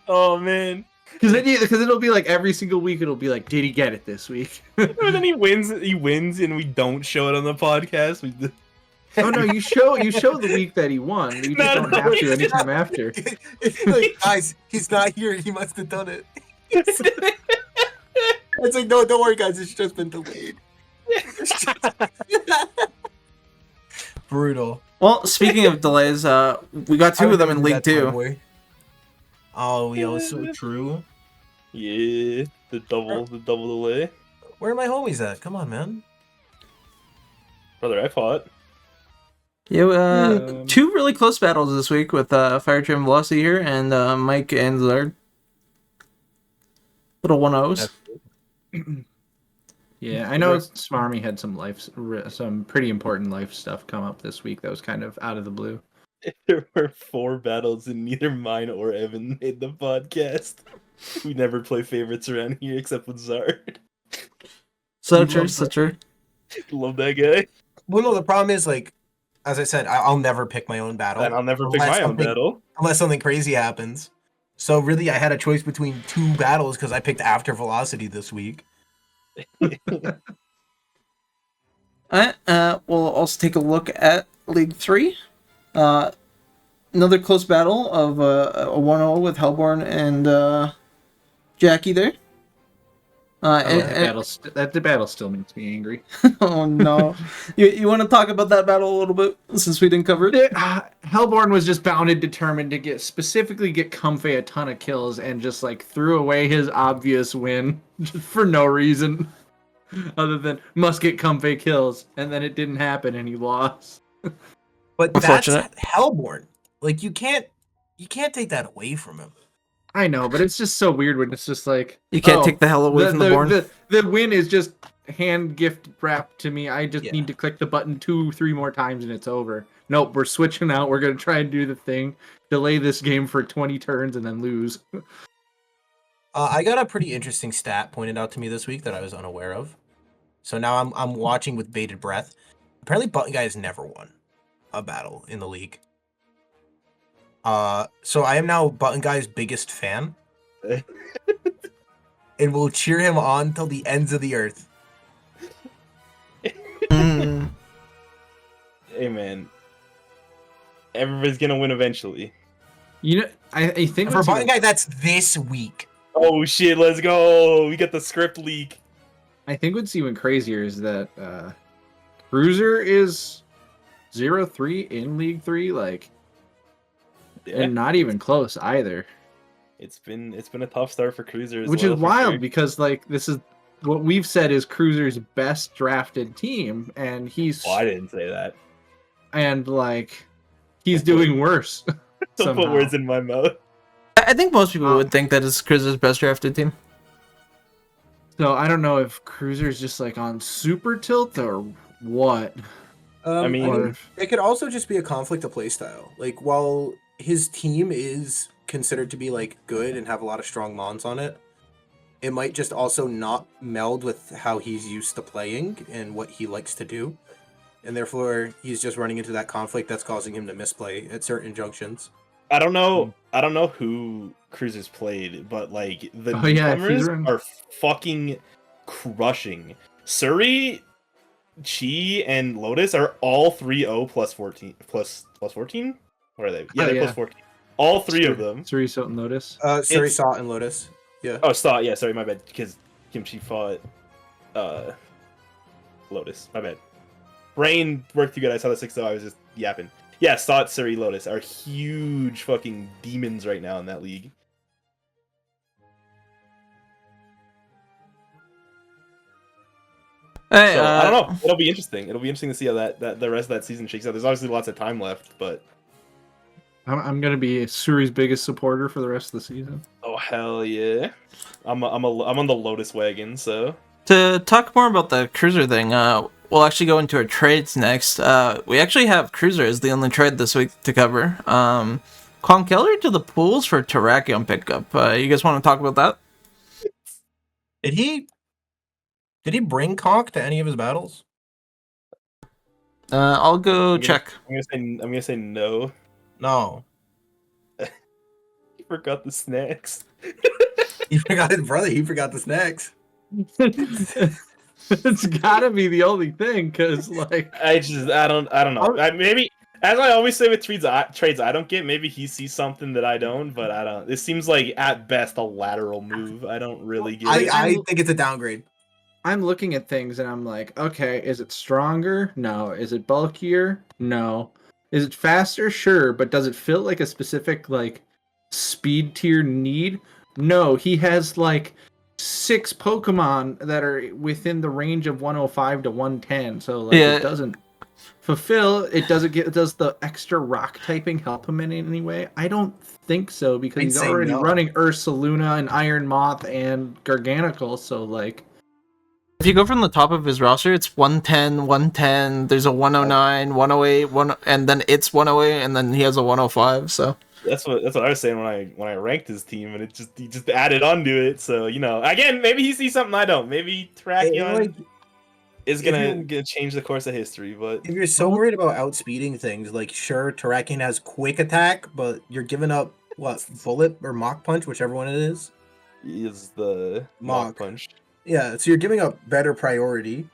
Oh, man. Because it'll be like every single week it'll be like, did he get it this week? And then he wins, and we don't show it on the podcast. Oh no, you show the week that he won. You just don't have to anytime after. Like, guys, he's not here. He must have done it. It's like, no, don't worry, guys. It's just been delayed. Brutal. Well, speaking of delays, we got two of them in League 2. Oh, yo, it's so true. Yeah, the double delay. Where are my homies at? Come on, man. Brother, I fought. Yeah, two really close battles this week with Fire Trim Velocity here and Mike and Zard. Little 1-0s. Yeah, I know Smarmy had some pretty important life stuff come up this week that was kind of out of the blue. There were 4 battles and neither mine or Evan made the podcast. We never play favorites around here except with Zard. So true. Love that guy. Well, no, the problem is, like, as I said, I'll never pick my own battle. And I'll never pick my own battle. Unless something crazy happens. So really, I had a choice between 2 battles because I picked After Velocity this week. We'll also take a look at League 3. Another close battle of a 1-0 with Hellborn and Jackie there. The battle still makes me angry. Oh no. You want to talk about that battle a little bit since we didn't cover it? Hellborn was just determined to get Comfey a ton of kills and just like threw away his obvious win just for no reason other than must get Comfey kills, and then it didn't happen and he lost. But that's Hellborn. Like, you can't take that away from him. I know, but it's just so weird when it's just like you can't take the hell away from the Born. The win is just hand gift wrapped to me. I just need to click the button 2-3 more times and it's over. Nope, we're switching out. We're gonna try and do the thing, delay this game for 20 turns and then lose. I got a pretty interesting stat pointed out to me this week that I was unaware of. So now I'm watching with bated breath. Apparently, Button Guy has never won a battle in the league. So I am now Button Guy's biggest fan. And will cheer him on till the ends of the earth. Hey man. Everybody's gonna win eventually. You know, I think For Button Guy, that's this week. Oh shit, let's go! We got the script leak. I think what's even crazier is that Cruiser is 0-3 in League 3, like, and not even close either. It's been a tough start for Cruiser, which is wild because like this is what we've said is Cruiser's best drafted team, and he's. Oh, I didn't say that. And like, he's doing worse. Don't put words in my mouth. I think most people would think that it's Cruiser's best drafted team. So I don't know if Cruiser's just like on super tilt or what. I mean, it could also just be a conflict of playstyle. Like, while his team is considered to be like good and have a lot of strong mons on it, it might just also not meld with how he's used to playing and what he likes to do. And therefore, he's just running into that conflict that's causing him to misplay at certain junctions. I don't know. I don't know who Cruisers played, but like the Oh, yeah, newcomers Fuserin. are fucking crushing. Surrey, Chi, and Lotus are all 3-0 plus 14 plus 14. What are they? Yeah, Oh, they're yeah. plus 14. All three of them. Cereso and Lotus. Suri, It's- Salt, and Lotus. Yeah. Oh, Stott. Yeah, sorry, my bad. Because Kimchi fought Lotus. My bad. Brain worked too good. I saw the 6-0. I was just yapping. Yeah, Stott, Surrey, Lotus are huge fucking demons right now in that league. Hey, So I don't know. It'll be interesting. It'll be interesting to see how that the rest of that season shakes out. There's obviously lots of time left, but I'm gonna be Suri's biggest supporter for the rest of the season. oh hell yeah, I'm on the Lotus wagon. So to talk more about the Cruiser thing, we'll actually go into our trades next. We actually have Cruiser as the only trade this week to cover. Quan Keller to the pools for Terrakion pickup. You guys want to talk about that? Did he bring Conk to any of his battles? I'll go check. I'm gonna say no. No. He forgot the snacks. He forgot his brother. He forgot the snacks. It's gotta be the only thing, because like I don't know. Maybe as I always say with trades I don't get. Maybe he sees something that I don't, but I don't. This seems like at best a lateral move. I don't really get it. I think it's a downgrade. I'm looking at things and I'm like, okay, is it stronger? No. Is it bulkier? No. Is it faster? Sure, but does it feel like a specific like speed tier need? No. He has like 6 Pokemon that are within the range of 105 to 110, so like Yeah. it doesn't fulfill. It doesn't get. Does the extra rock typing help him in any way? I don't think so, because I'd he's say already no. running Ursaluna and Iron Moth and Garganical, so like. If you go from the top of his roster, it's 110, 110, there's a 109, 108, and then it's 108, and then he has a 105, so. That's what I was saying when I ranked his team, and he just added onto it. So again, maybe he sees something I don't. Maybe Terrakion is gonna change the course of history. But If you're so worried about outspeeding things, like sure, Terrakion has quick attack, but you're giving up what, Bullet or Mach Punch, whichever one it is. he is the Mach. punch. Yeah, so you're giving up better priority.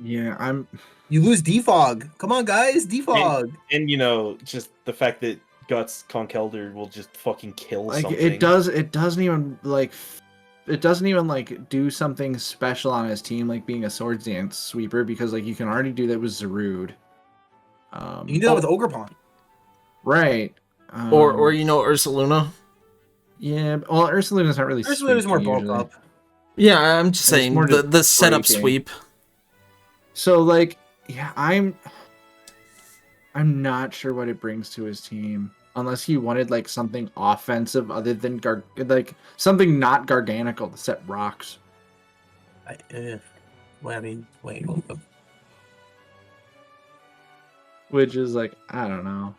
Yeah, You lose Defog. Come on, guys, Defog. And just the fact that Guts Conkelder will just fucking kill like something. it doesn't even do something special on his team, like being a Swords Dance sweeper, because like you can already do that with Zarude. You can do that with Ogerpon. Right. Or Ursaluna. Yeah, well, Ursaluna's not really. Ursaluna's more sweepy bulk usually. up. Yeah, I'm just It's saying, more the just setup breaking. sweep. So like, yeah, I'm not sure what it brings to his team, unless he wanted like something offensive other than something not Garganical to set rocks. Wait, hold up. Which is like, I don't know.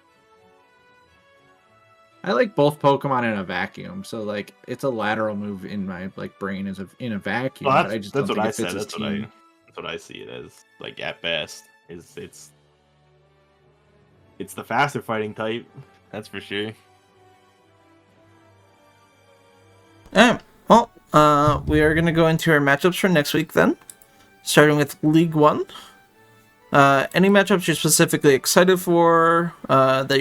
I like both Pokemon in a vacuum, so like it's a lateral move in my like brain as in a vacuum. Well, but I just that's don't what think I it fits said. his team. That's what I see it as. Like at best, it's the faster fighting type. That's for sure. Alright, well, we are going to go into our matchups for next week then. Starting with League 1. Any matchups you're specifically excited for, that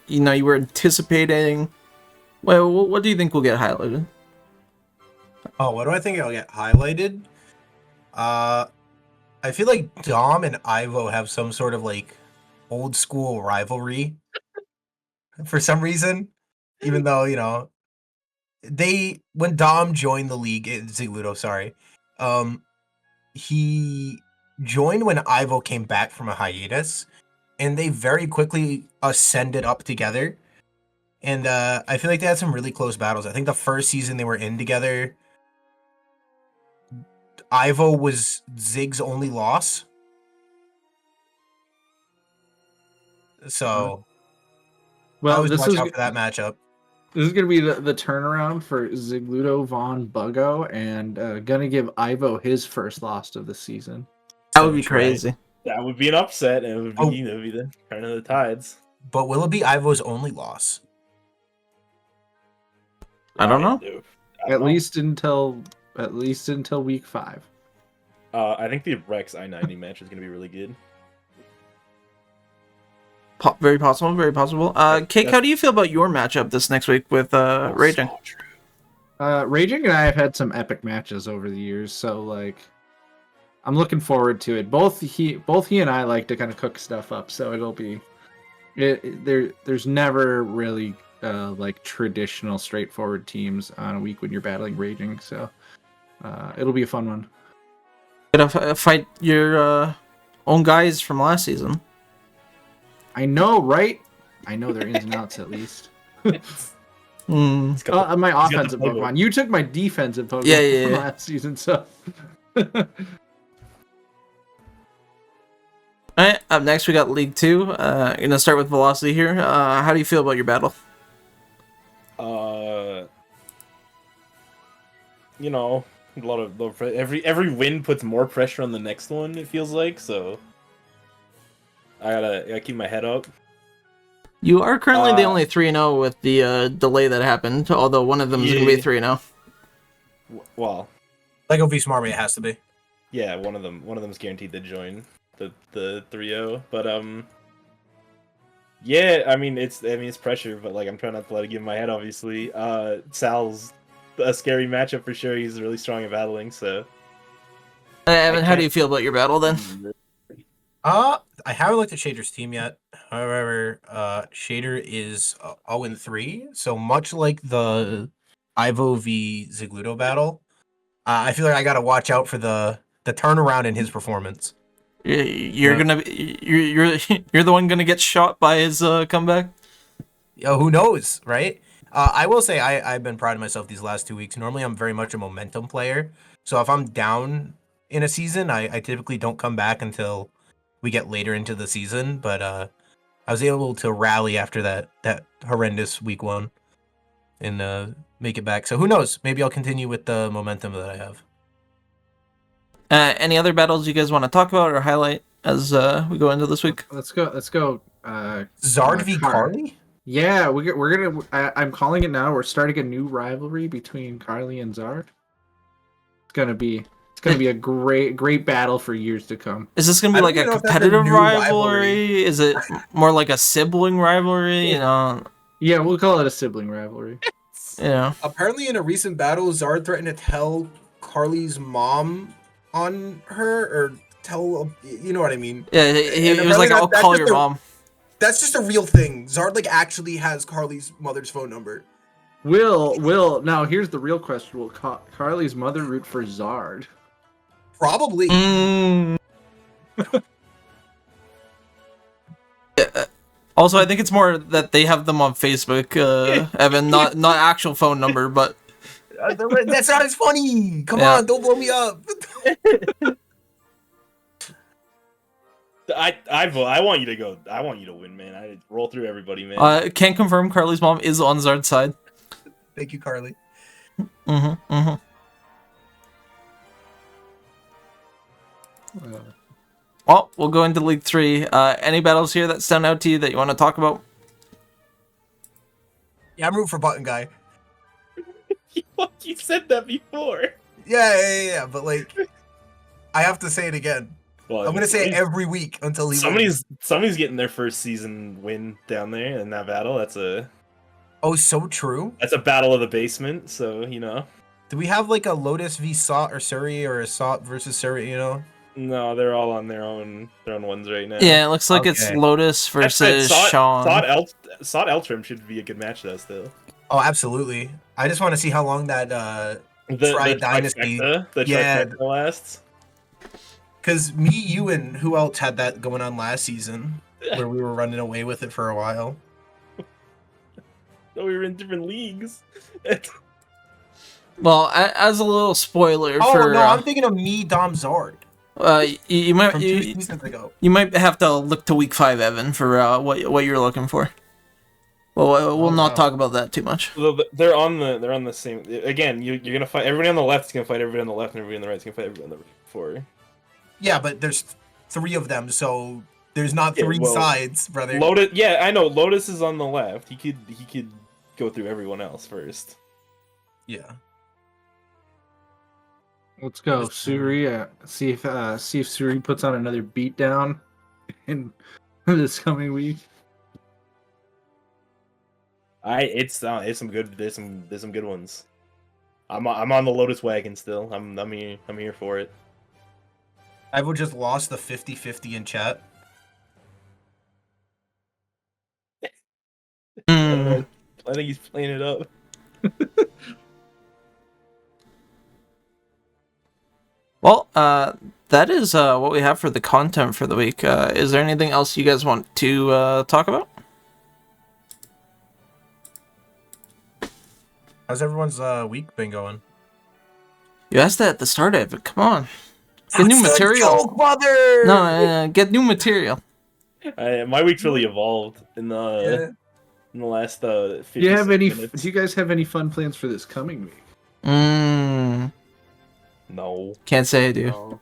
you were anticipating? Well, what do you think will get highlighted? Oh, what do I think I'll get highlighted? I feel like Dom and Ivo have some sort of like old school rivalry for some reason. Even though, when Dom joined the league, Zigludo, sorry. He joined when Ivo came back from a hiatus, and they very quickly ascended up together. And I feel like they had some really close battles. I think the first season they were in together, Ivo was Zig's only loss. So I Well, always watch out for that matchup. This is gonna be the turnaround for Zigludo Von Buggo, and gonna give Ivo his first loss of the season. That would be That's right. crazy. That would be an upset, and it would be the turn of the tides. but will it be Ivo's only loss? I don't know. At least until week 5. I think the Rex I-90 match is going to be really good. Very possible, very possible. Cake, how do you feel about your matchup this next week with Raging? So true. Raging and I have had some epic matches over the years, so like I'm looking forward to it. Both he and I like to kind of cook stuff up, so it'll be there's never really like traditional straightforward teams on a week when you're battling Raging, so it'll be a fun one. Gonna fight your own guys from last season. I know, right? I know their ins and outs at least. My offensive Pokemon. You took my defensive Pokemon from last season, so. Alright, up next we got League 2. Gonna start with Velocity here. How do you feel about your battle? You know, a lot of every win puts more pressure on the next one. It feels like so. I gotta keep my head up. You are currently the only 3-0 with the delay that happened, although one of them is gonna be 3-0. Well, Lego v Smarmy, it has to be. yeah, one of them's guaranteed to join the 3-0, but yeah, I mean it's pressure, but like I'm trying not to let it get in my head. Obviously, Sal's a scary matchup for sure. He's really strong at battling, so. Evan, how do you feel about your battle then? I haven't looked at Shader's team yet. However, Shader is 0-3, so much like the Ivo v Zigludo battle, I feel like I gotta watch out for the turnaround in his performance. You're the one gonna get shot by his comeback. Yo, who knows, right? I will say I've been proud of myself these last 2 weeks. Normally, I'm very much a momentum player, so if I'm down in a season, I typically don't come back until we get later into the season. But I was able to rally after that horrendous week 1 and make it back. So who knows? Maybe I'll continue with the momentum that I have. Any other battles you guys want to talk about or highlight as we go into this week? Let's go. Zard v Carly? Yeah, we're gonna. I'm calling it now. We're starting a new rivalry between Carly and Zard. It's gonna be a great battle for years to come. Is this gonna be like a competitive rivalry? Is it more like a sibling rivalry? You know? Yeah, we'll call it a sibling rivalry. Yeah. Apparently, in a recent battle, Zard threatened to tell Carly's mom on her, or tell, you know what I mean? Yeah, he was like, "I'll call your mom." That's just a real thing. Zard like actually has Carly's mother's phone number. Will now here's the real question: will Carly's mother root for Zard? Probably. Also, I think it's more that they have them on Facebook, Evan, not actual phone number, but that's not as funny. Come on, don't blow me up. I want you to go. I want you to win, man. I roll through everybody, man. Can confirm Carly's mom is on Zard's side. Thank you, Carly. Well, we'll go into League 3. Any battles here that stand out to you that you want to talk about? Yeah, I'm rooting for Button Guy. You said that before. Yeah, but like, I have to say it again. Well, I'm gonna say it every week until he wins. Somebody's getting their first season win down there in that battle. So true. That's a battle of the basement. So you know. Do we have like a Lotus v Sot or Surrey, or a Sot versus Surrey? You know. No, they're all on their own ones right now. Yeah, it looks like it's Lotus versus Sean. Sot Eltrim should be a good match though. Still. Oh, absolutely. I just want to see how long that the Dynasty trifecta lasts. Because me, you, and who else had that going on last season, where we were running away with it for a while. No, we were in different leagues. Well, as a little spoiler I'm thinking of me, Dom Zard. You might from 2 seasons ago. You might have to look to week 5, Evan, for what you're looking for. Well, we'll not talk about that too much. They're on the same. Again, you're gonna fight everybody on the left is gonna fight everybody on the left, and everybody on the right is gonna fight everybody on the right. Yeah, but there's 3 of them, so There's not Yeah, three well, sides, brother. Lotus, yeah, I know. Lotus is on the left. He could go through everyone else first. Yeah. Let's go, Suri. See if Suri puts on another beatdown in this coming week. It's some good. There's some good ones. I'm on the Lotus wagon still. I'm here for it. I've just lost the 50-50 in chat. I don't know. I think he's playing it up. Well, that is what we have for the content for the week. Is there anything else you guys want to talk about? How's everyone's week been going? You asked that at the start of it. Come on, get new material. Joke, brother! No, get new material. My week's really evolved in the last 50 Do you have any? minutes. Do you guys have any fun plans for this coming week? No. Can't say I do. No.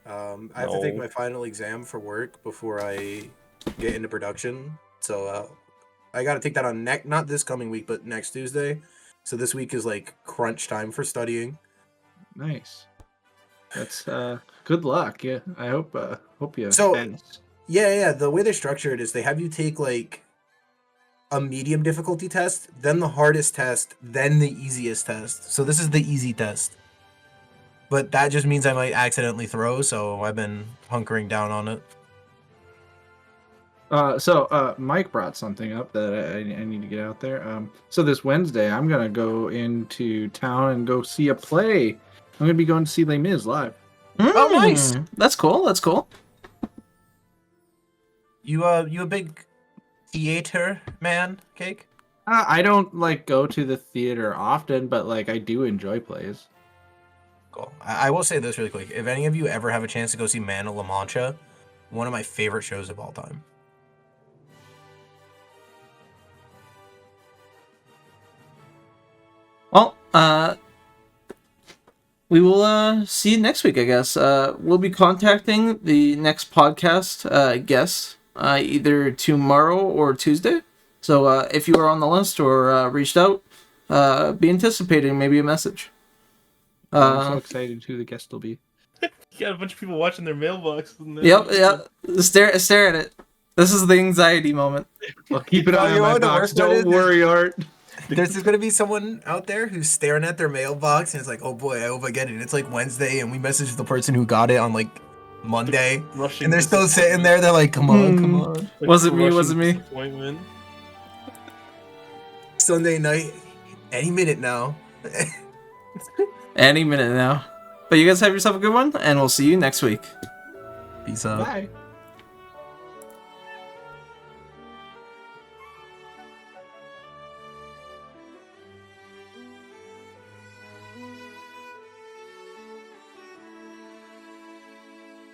I have to take my final exam for work before I get into production. So I got to take that on not this coming week, but next Tuesday. So this week is like crunch time for studying. Nice. That's good luck. Yeah, I hope you. So pass. yeah. The way they structure it is they have you take like a medium difficulty test, then the hardest test, then the easiest test. So this is the easy test. But that just means I might accidentally throw, so I've been hunkering down on it. So Mike brought something up that I need to get out there. So this Wednesday, I'm gonna go into town and go see a play. I'm gonna be going to see Les Mis live. Oh, nice! That's cool. That's cool. You a big theater man, Cake? I don't like go to the theater often, but like I do enjoy plays. Cool. I will say this really quick. If any of you ever have a chance to go see Man of La Mancha, one of my favorite shows of all time. Well, we will see you next week, I guess. We'll be contacting the next podcast guests either tomorrow or Tuesday. So if you are on the list or reached out, be anticipating maybe a message. I'm so excited who the guest will be. You got a bunch of people watching their mailbox. Yep. Stare at it. This is the anxiety moment. Well, keep an eye on my box. Don't worry, Art. There's going to be someone out there who's staring at their mailbox and it's like, oh boy, I hope I get it. It's like Wednesday and we messaged the person who got it on like Monday. And they're still sitting there. They're like, come on. Like wasn't me. Disappointment. Sunday night, any minute now. Any minute now. But you guys have yourself a good one, and we'll see you next week. Peace out. Bye.